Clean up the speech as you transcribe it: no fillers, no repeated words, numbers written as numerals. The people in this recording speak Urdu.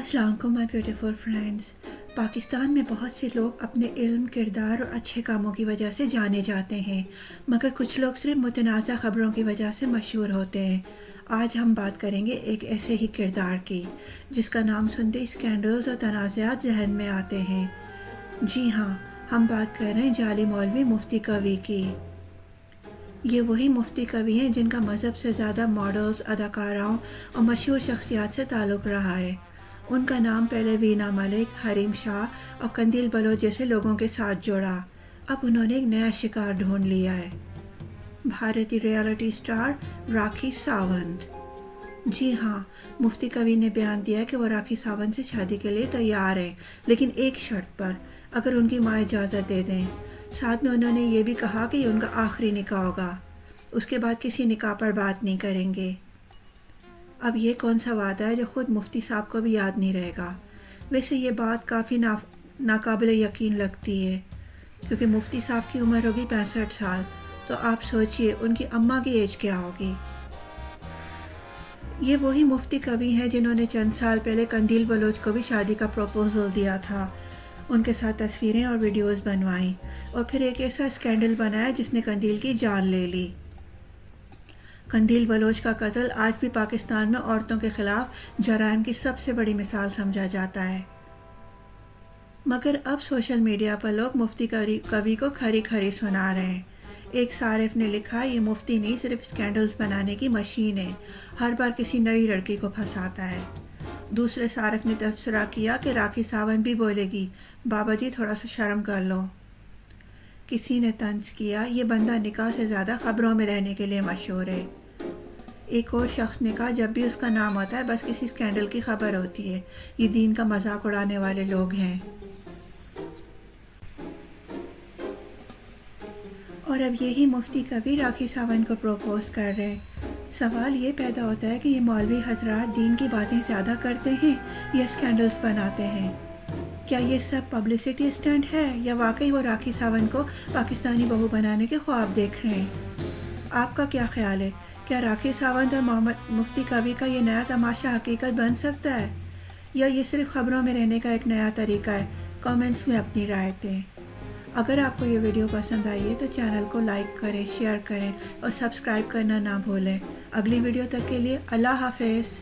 السلام علیکم مائی بیوٹیفل فرینڈز۔ پاکستان میں بہت سے لوگ اپنے علم، کردار اور اچھے کاموں کی وجہ سے جانے جاتے ہیں، مگر کچھ لوگ صرف متنازع خبروں کی وجہ سے مشہور ہوتے ہیں۔ آج ہم بات کریں گے ایک ایسے ہی کردار کی جس کا نام سنتے ہی اسکینڈلز اور تنازعات ذہن میں آتے ہیں۔ جی ہاں، ہم بات کر رہے ہیں جعلی مولوی مفتی کوی کی۔ یہ وہی مفتی کوی ہیں جن کا مذہب سے زیادہ ماڈلز، اداکاراؤں اور مشہور شخصیات سے تعلق رہا ہے۔ ان کا نام پہلے وینا ملک، حریم شاہ اور قندیل بلوچ جیسے لوگوں کے ساتھ جڑا۔ اب انہوں نے ایک نیا شکار ڈھونڈ لیا ہے، بھارتی ریالٹی اسٹار راکھی ساونت۔ جی ہاں، مفتی کوی نے بیان دیا کہ وہ راکھی ساونت سے شادی کے لیے تیار ہیں، لیکن ایک شرط پر، اگر ان کی ماں اجازت دے دیں۔ ساتھ میں انہوں نے یہ بھی کہا کہ یہ ان کا آخری نکاح ہوگا، اس کے بعد کسی نکاح پر بات نہیں کریں گے۔ اب یہ کون سا وعدہ ہے جو خود مفتی صاحب کو بھی یاد نہیں رہے گا؟ ویسے یہ بات کافی ناقابل یقین لگتی ہے، کیونکہ مفتی صاحب کی عمر ہوگی 65 سال، تو آپ سوچئے ان کی اماں کی ایج کیا ہوگی۔ یہ وہی مفتی کوی ہیں جنہوں نے چند سال پہلے قندیل بلوچ کو بھی شادی کا پروپوزل دیا تھا، ان کے ساتھ تصویریں اور ویڈیوز بنوائیں، اور پھر ایک ایسا اسکینڈل بنایا جس نے قندیل کی جان لے لی۔ قندیل بلوچ کا قتل آج بھی پاکستان میں عورتوں کے خلاف جرائم کی سب سے بڑی مثال سمجھا جاتا ہے، مگر اب سوشل میڈیا پر لوگ مفتی کوی کو کھری کھری سنا رہے ہیں۔ ایک صارف نے لکھا، یہ مفتی نہیں صرف اسکینڈلز بنانے کی مشین ہے، ہر بار کسی نئی لڑکی کو پھنساتا ہے۔ دوسرے صارف نے تبصرہ کیا کہ راکھی ساونت بھی بولے گی، بابا جی تھوڑا سا شرم کر لو۔ کسی نے طنز کیا، یہ بندہ نکاح سے زیادہ خبروں میں رہنے کے لیے مشہور ہے۔ ایک اور شخص نے کہا، جب بھی اس کا نام آتا ہے بس کسی اسکینڈل کی خبر ہوتی ہے، یہ دین کا مذاق اڑانے والے لوگ ہیں۔ اور اب یہی مفتی کوی راکھی ساونت کو پروپوز کر رہے ہیں۔ سوال یہ پیدا ہوتا ہے کہ یہ مولوی حضرات دین کی باتیں زیادہ کرتے ہیں یا اسکینڈلز بناتے ہیں؟ کیا یہ سب پبلسٹی اسٹنٹ ہے یا واقعی وہ راکھی ساونت کو پاکستانی بہو بنانے کے خواب دیکھ رہے ہیں؟ آپ کا کیا خیال ہے؟ کیا راکھی ساونت اور مفتی کوی کا یہ نیا تماشا حقیقت بن سکتا ہے، یا یہ صرف خبروں میں رہنے کا ایک نیا طریقہ ہے؟ کامنٹس میں اپنی رائے دیں۔ اگر آپ کو یہ ویڈیو پسند آئی ہے تو چینل کو لائک کریں، شیئر کریں اور سبسکرائب کرنا نہ بھولیں۔ اگلی ویڈیو تک کے لیے اللہ حافظ۔